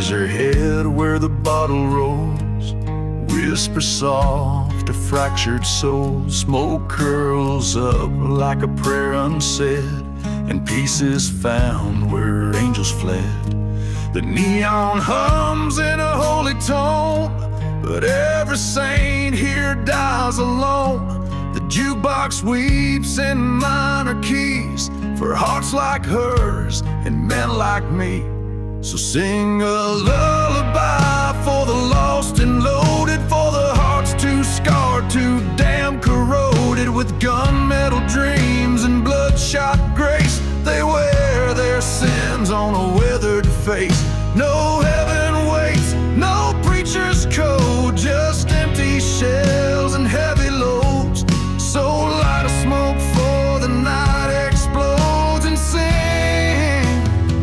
lays her head where the bottle rolls, whisper soft to fractured souls. Smoke curls up like a prayer unsaid, and peace is found where angels fled. The neon hums in a holy tone, but every saint here dies alone. The jukebox weeps in minor keys for hearts like hers and men like me. So sing a lullaby for the lost and loaded, for the hearts too scarred, too damn corroded with gunmetal dreams and bloodshot grace. They wear their sins on a weathered face. No heaven waits, no preacher's code, just empty shells and heavy loads. So light a smoke for the night explodes, and sing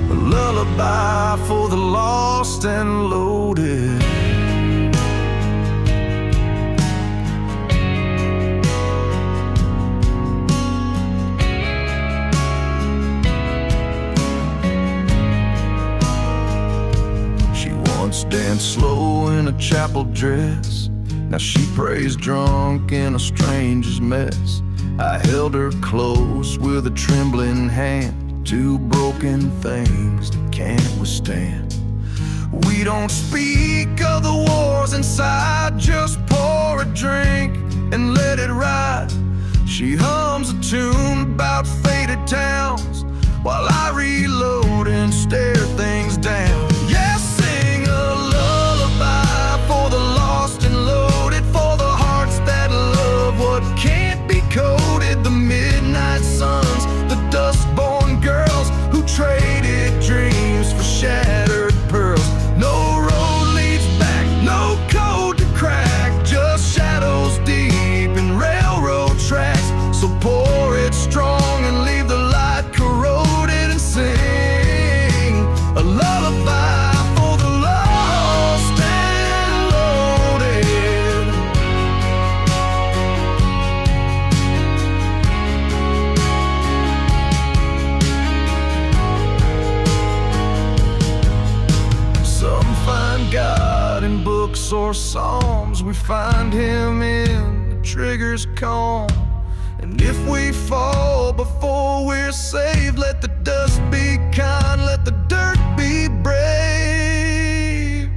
a lullaby for the lost and loaded. Danced slow in a chapel dress, now she prays drunk in a stranger's mess. I held her close with a trembling hand, two broken things that can't withstand. We don't speak of the wars inside, just pour a drink and let it ride. She hums a tune about faded towns while I reload and stare things down. Yes, sing a lullaby for the lost and loaded, for the hearts that love what can't be coded. The midnight suns, the dust-born girls who traded dreams for shattered pearls. No road leads back, no code to crack, just shadows deep in railroad tracks. So pour it strong and leave the light corroded, and sing a lullaby for the lost and loaded. Some find God in books or psalms, we find Him in the trigger's calm. And if we fall before we're saved, let the dust be kind, let the dirt be brave.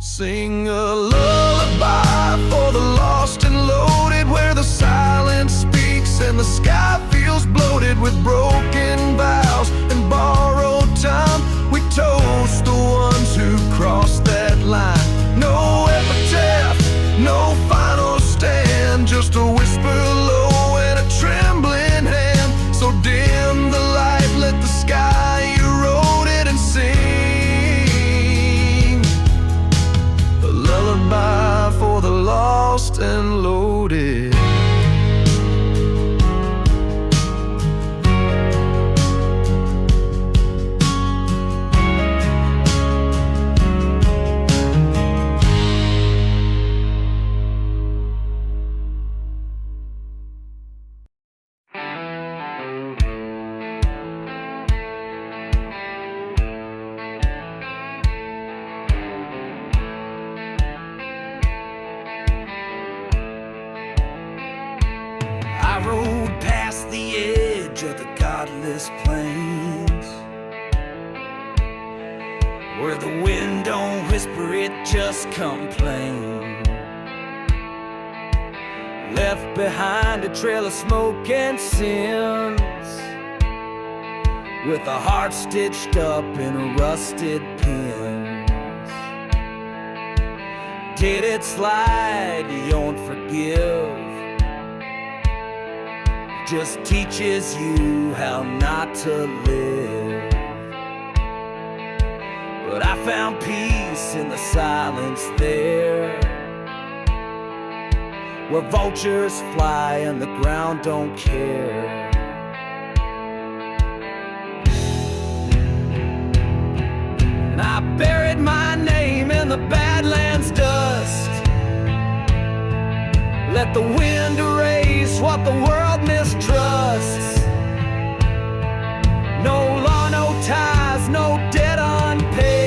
Sing a lullaby for the lost and loaded, where the silence speaks and the sky feels bloated with broken vows and borrowed time. We toast the ones who crossed that line. No epitaph, no final stand, just a whisper low and a trembling hand. So dim the light, let the sky erode it, and sing a lullaby for the lost and loaded. I rode past the edge of the godless plains, where the wind don't whisper, it just complains. Left behind a trail of smoke and sins, with a heart stitched up in rusted pins. Did it slide? You don't forgive, just teaches you how not to live. But I found peace in the silence there, where vultures fly and the ground don't care. And I buried my name in the Badlands dust, let the wind erase what the world mistrusts. No law, no ties, no debt unpaid.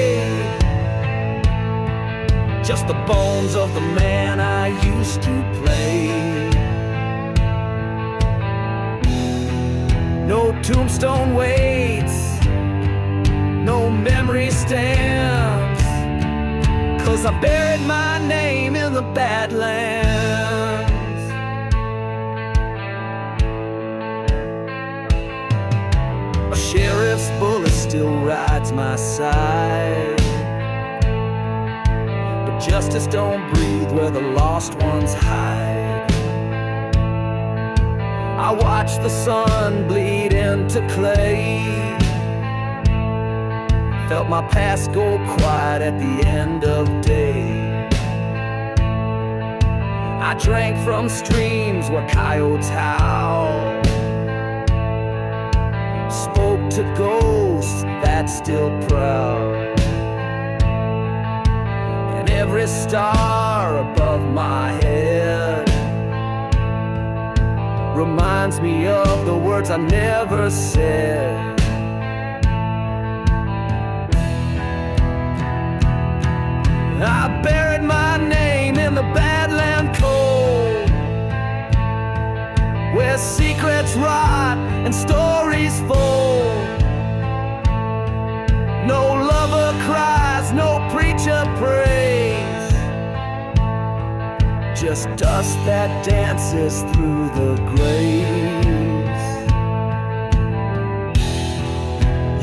just the bones of the man I used to play. No tombstone waits, no memory stands, 'cause I buried my name in the Badlands. A sheriff's bullet still rides my side, but justice don't breathe where the lost ones hide. I watch the sun bleed into clay, felt my past go quiet at the end of day. I drank from streams where coyotes howl, spoke to ghosts that still prowl, and every star above my head reminds me of the words I never said. I buried my name in the Badland cold, where secrets rot and stories fold. No lover cries, no preacher prays, just dust that dances through the graves.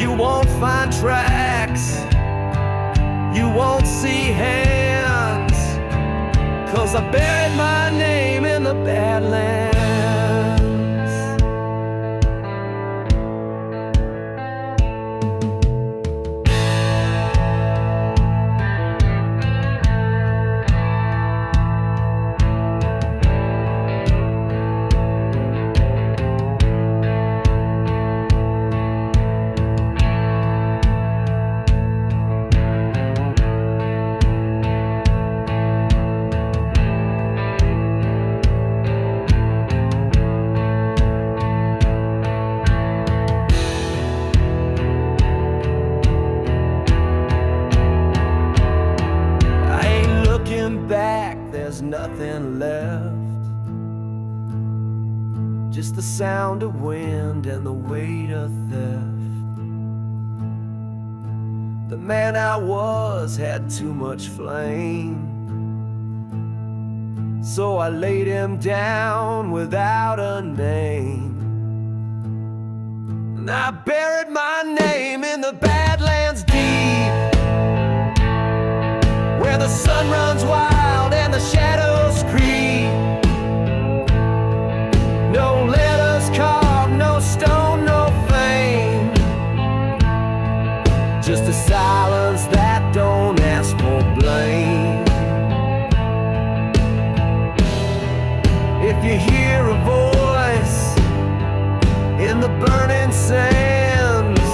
You won't find tracks, you won't see hands, 'cause I buried my name in the Badlands. Back, there's nothing left, just the sound of wind and the weight of theft. The man I was had too much flame, so I laid him down without a name. And I buried my name in the Badlands deep, where the sun runs wild and the shadows creep. No letters carved, no stone, no fame, just a silence that don't ask for blame. If you hear a voice in the burning sands,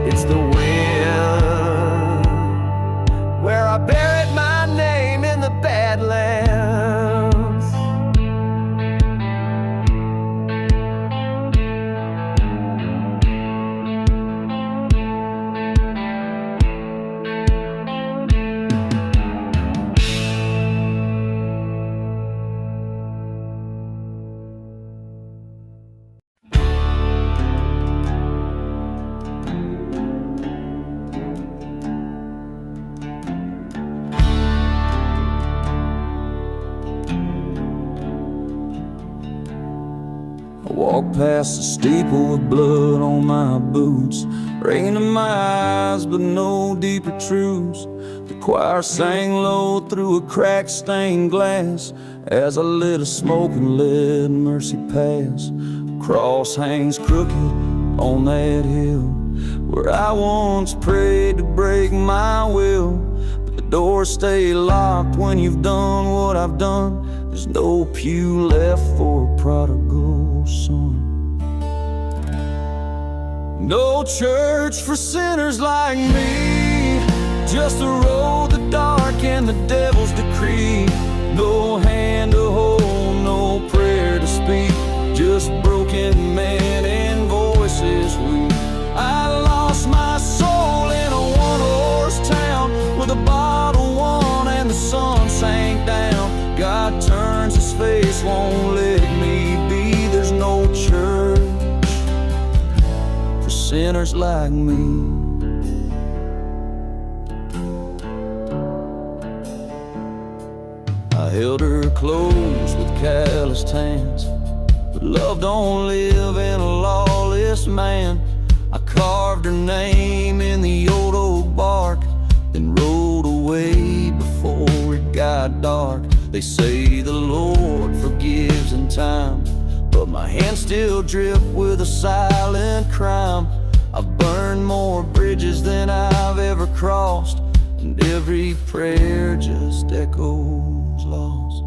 it's the wind, where I buried my name in the Badlands. Walked past the steeple with blood on my boots, rain in my eyes but no deeper truths. The choir sang low through a crack-stained glass as I lit a smoke and let mercy pass. Cross hangs crooked on that hill where I once prayed to break my will, but the doors stay locked when you've done what I've done. There's no pew left for a prodigal son. No church for sinners like me, just a road the dark and the devil's decree. No hand to hold, no prayer to speak, just broken men and voices weak. I lost my soul in a one-horse town with a bottle one and the sinners like me. I held her close with calloused hands, but love don't live in a lawless man. I carved her name in the old oak bark, then rode away before it got dark. They say the Lord forgives in time, but my hands still drip with a silent crime. I've burned more bridges than I've ever crossed, and every prayer just echoes lost.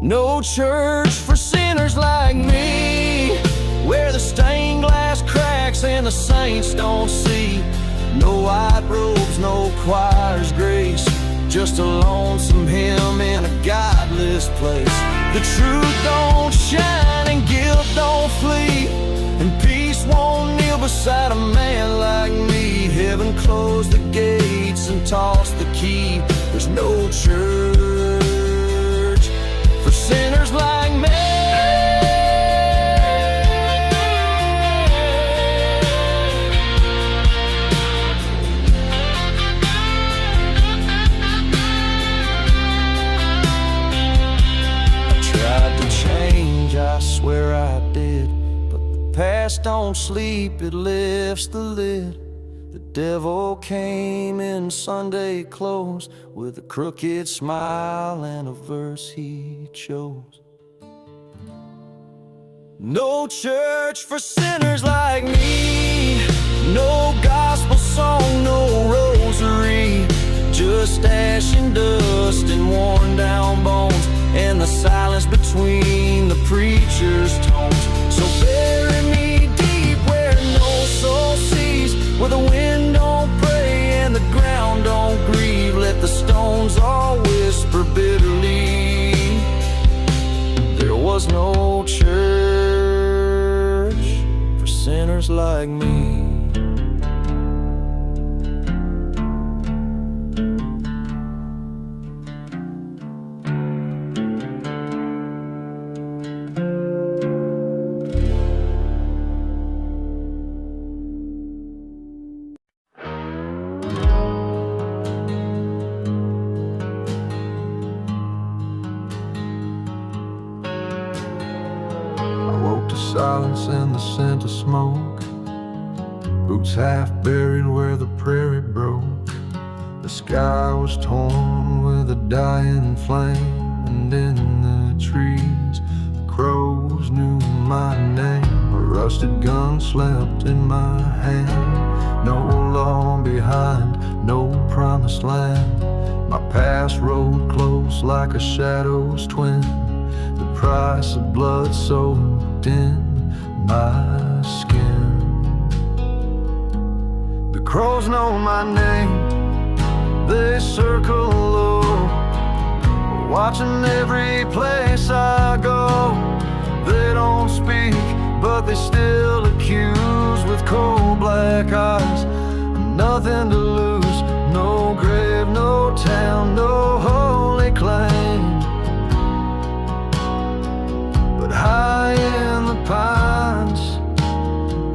No church for sinners like me, where the stained glass cracks and the saints don't see. No white robes, no choir's grace, just a lonesome hymn in a godless place. The truth don't shine and guilt don't flee, and peace won't kneel beside a man like me. Heaven closed the gates and tossed the key. There's no church for sinners like me. I swear I did, but the past don't sleep, it lifts the lid. The devil came in Sunday clothes with a crooked smile and a verse he chose. No church for sinners like me, no gospel song, no rosary, just ash and dust and worn down bones, and the silence between the preacher's tones. So bury me deep where no soul sees, where the wind don't pray and the ground don't grieve. Let the stones all whisper bitterly. There was no church for sinners like me. Silence and the scent of smoke, boots half buried where the prairie broke. The sky was torn with a dying flame, and in the trees the crows knew my name. A rusted gun slept in my hand, no law behind, no promised land. My past rode close like a shadow's twin, the price of blood soaked in my skin. The crows know my name, they circle low, watching every place I go. They don't speak, but they still accuse with cold black eyes. Nothing to lose, no grave, no town, no holy claim. But high in the pines,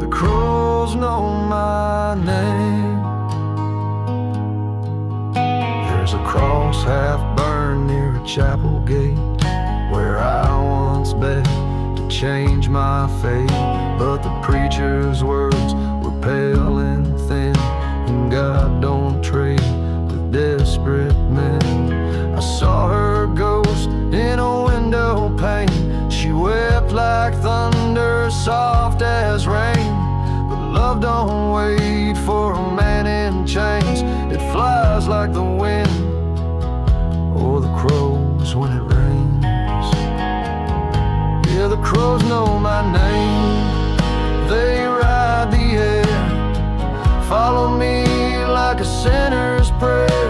the crows know my name. There's a cross half burned near a chapel gate, where I once begged to change my fate. But the preacher's words were pale and thin, and God don't trade with desperate men. I saw her ghost in a window pane. She wept like thunder, soft as rain. But love don't wait for a man in chains, it flies like the wind or the crows when it rains. Yeah, the crows know my name, they ride the air, follow me like a sinner's prayer.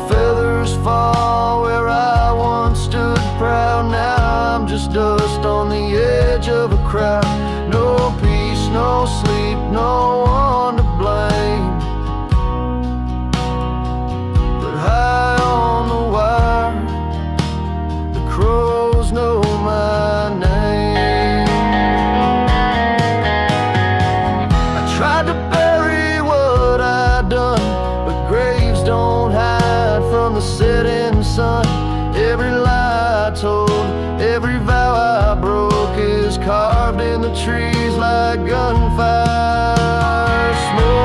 Feathers fall where I once stood proud, now I'm just dust on the edge of a crowd. No peace, no sleep, no one to blame. But high on the wire, the crows know my name. I tried to bear crows don't hide from the setting sun. Every lie I told, every vow I broke is carved in the trees like gunfire smoke.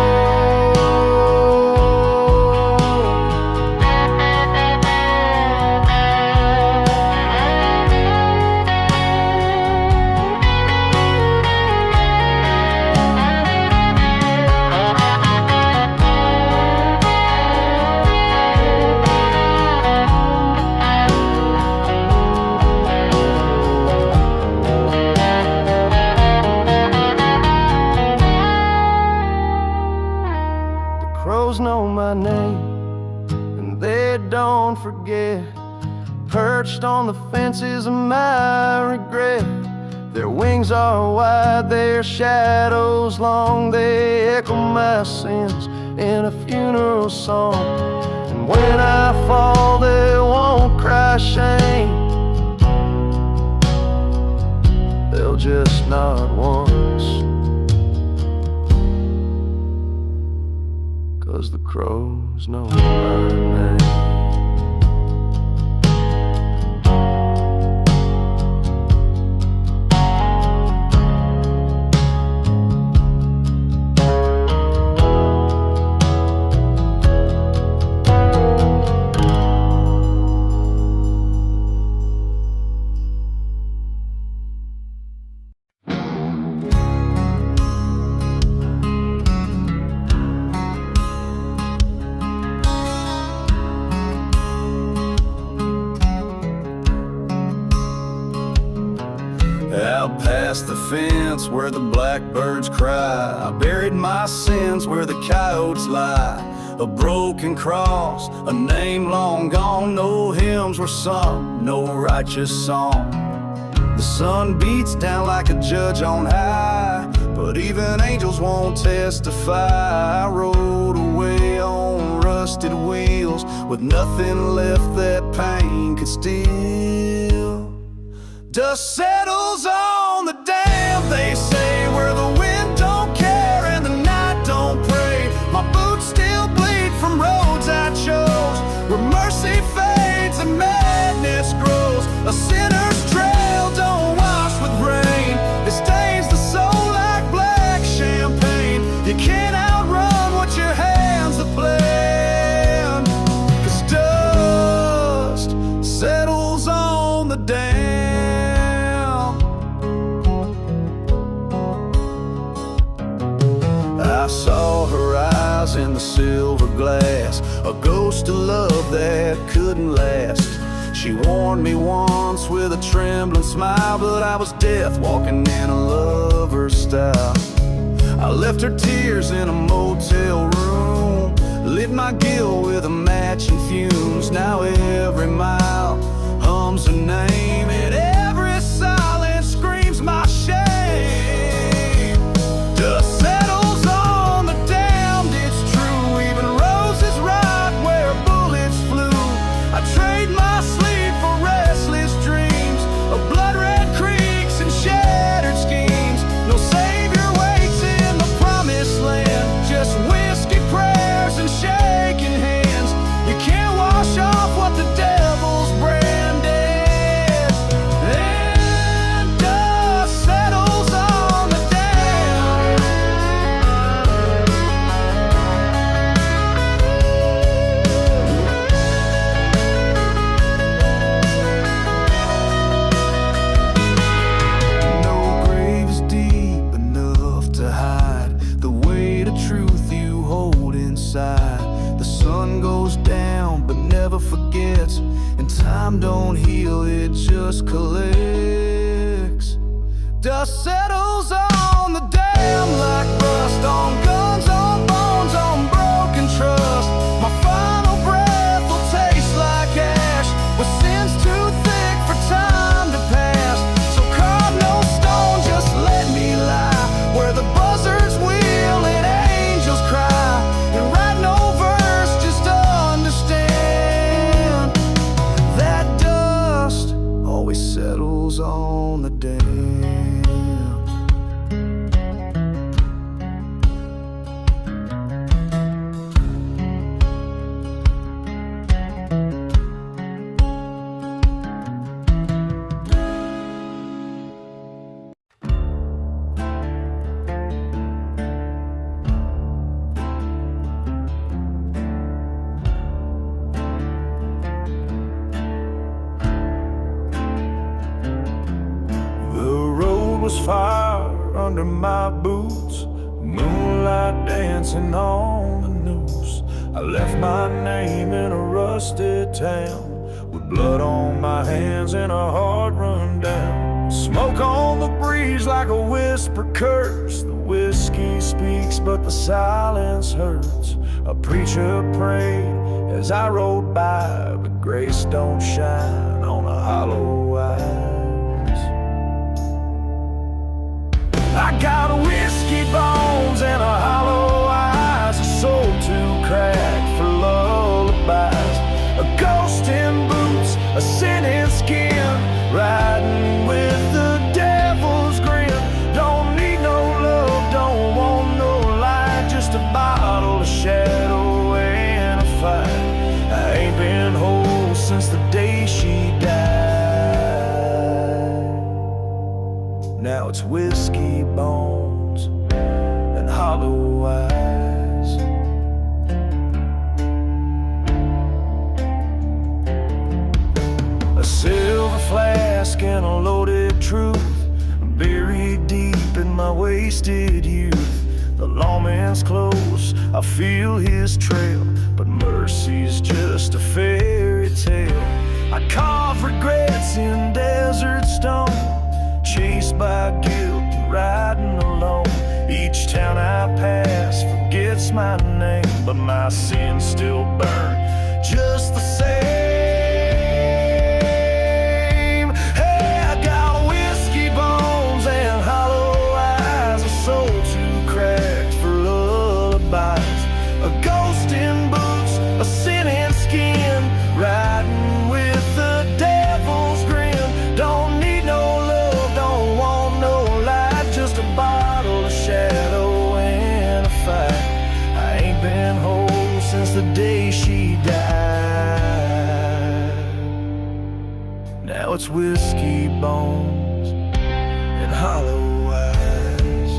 Crows know my name, and they don't forget. Perched on the fences of my regret. Their wings are wide, their shadows long. They echo my sins in a funeral song. And when I fall, they won't cry shame. They'll just nod once, 'cause the crows know my name. Out past the fence where the blackbirds cry, I buried my sins where the coyotes lie. A broken cross, a name long gone. No hymns were sung, no righteous song. The sun beats down like a judge on high, but even angels won't testify. I rode away on rusted wheels with nothing left that pain could steal. Dust settles on the dam, they say, where the wind don't care and the night don't pray. My boots still bleed from roads I chose, where mercy fades and madness grows. A sinner's trail don't wash with rain, it stains the soul like black champagne. You can't outrun what your hands have planned, 'cause dust settles on the dam. I saw her eyes in the silver glass, a ghost of love that couldn't last. She warned me once with a trembling smile, but I was death walking in a lover's style. I left her tears in a motel room, lit my guilt with a match and fumes. Now every mile hums her name, and every silence screams my shame. Dust settles on the damned, it's true. Even roses rot where bullets flew. I trade my sleep for restless dreams of blood-red creeks and shattered schemes. No savior waits in the promised land, just whiskey prayers and shaking hands. You can't wash off what the devil's branded, and dust settles on the dam. No grave is deep enough to hide the weight of truth you hold inside. The sun goes down but never forgets, and time don't heal, it just collects. Dust settles on the dam like rust, on guns, on bones, on broken trust. My final breath will taste like ash, with sins too thick for time to pass. So carve no stone, just let me lie where the buzzards wheel and angels cry. And write no verse, just understand that dust always settles on the dam. was fire under my boots, moonlight dancing on the noose. I left my name in a rusted town, with blood on my hands and a heart run down. Smoke on the breeze like a whisper curse. The whiskey speaks but the silence hurts. A preacher prayed as I rode by, but grace don't shine on a hollow eyes. I got whiskey bones and a hollow eyes, a soul too cracked for lullabies, a ghost in boots, a sin in skin, riding with the devil's grin. Don't need no love, don't want no light, just a bottle of shadow and a fight. I ain't been whole since the day she died. Now it's whiskey bones and hollow eyes. A silver flask and a loaded truth, buried deep in my wasted youth. The lawman's close, I feel his trail, but mercy's just a fairy tale. I carve regrets in desert stone, chased by guilt and riding alone. Each town I pass forgets my name, but my sins still burn just the same. Hey, I got whiskey bones and hollow eyes, a soul too cracked for lullabies, a ghost in boots, a sin in skin, riding with the devil's grin. Don't need no love, don't want no light, just a bottle of shadow and a fight. I ain't been whole since the day she died. Now it's whiskey bones and hollow eyes.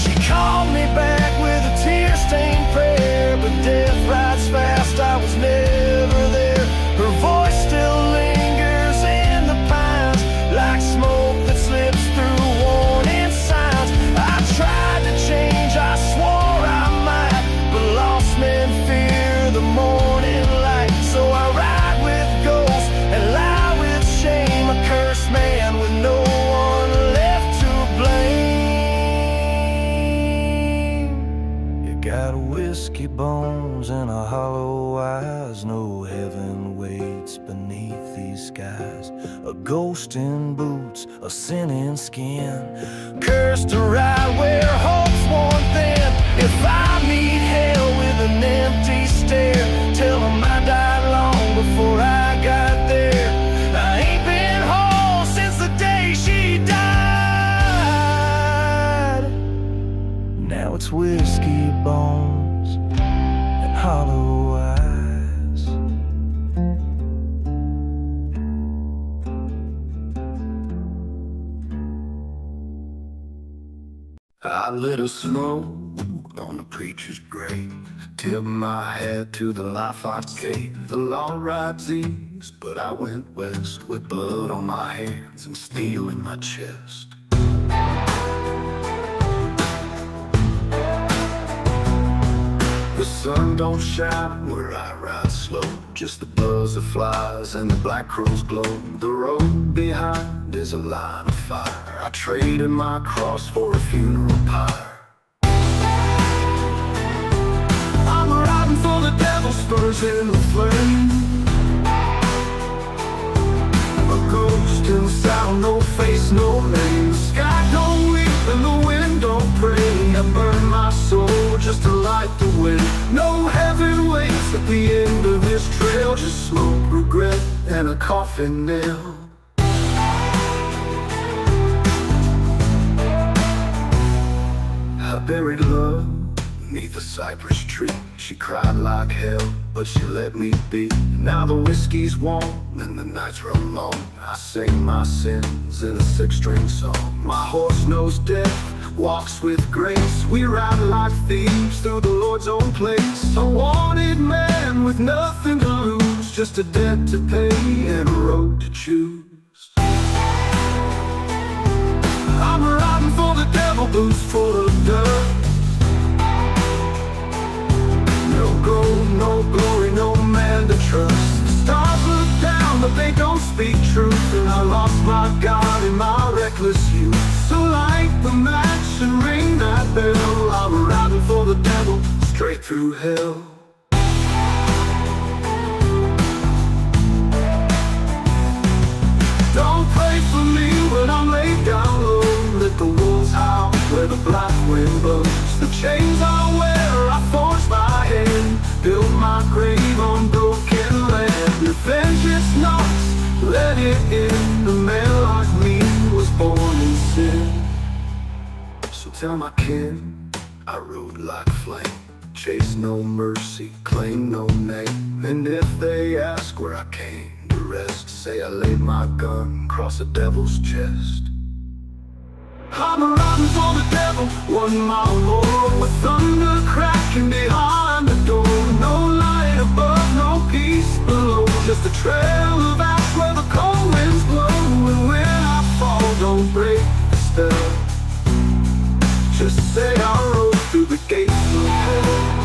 She called me back with a tear-stained prayer, but death rides fast, I was never there. Her voice still lingers in the pines, like smoke that slips through warning signs. I tried to change, I swore I might, but lost men fear the morning light. So I ride with ghosts and lie with shame, a cursed man with no one left to blame. You got whiskey bones and a hollow eyes, no heaven waits beneath these skies, a ghost in boots, a sin in skin, cursed to ride where hope's worn thin. If I meet hell with an empty stare, tell them I died long before I got there. I ain't been whole since the day she died. Now it's whiskey bones and hollow eyes. I lit a smoke on the preacher's grave, tipped my hat to the life I gave. The law rides east, but I went west, with blood on my hands and steel in my chest. The sun don't shine where I ride slow, just the buzz of flies and the black crows glow. The road behind is a line of fire, I traded my cross for a funeral pyre. I'm riding for the devil, spurs in the flame, a ghost in the saddle, no face, no name. The sky don't weep and the wind don't pray. I burn my soul just to light the way. No heaven waits at the end of this trail, just smoke, regret, and a coffin nail. I buried love beneath a cypress tree. She cried like hell, but she let me be. Now the whiskey's warm and the nights run long, I sing my sins in a six-string song. My horse knows death, walks with grace. We ride like thieves through the Lord's own place. A wanted man with nothing to lose, just a debt to pay and a road to choose. through hell. Don't pray for me when I'm laid down low. Let the wolves howl where the black wind blows. The chains I wear I forge by hand, build my grave on broken land. Revenge is knocks, let it in. The man like me was born in sin. So tell my kin, I rode like flame, chase no mercy, claim no name. And if they ask where I came to rest, say I laid my gun across the devil's chest. I'm riding for the devil, 1 mile more, with thunder cracking behind the door. No light above, no peace below, just a trail of ash where the cold winds blow. And when I fall, don't break the spell, just say I rode through the gates of hell.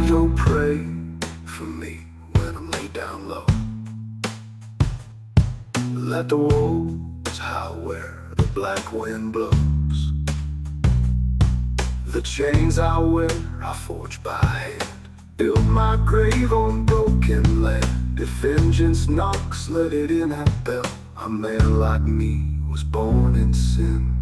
Don't pray for me when I'm laid down low. Let the wolves howl where the black wind blows. The chains I wear I forge by hand, build my grave on broken land. If vengeance knocks, let it in at bell. A man like me was born in sin.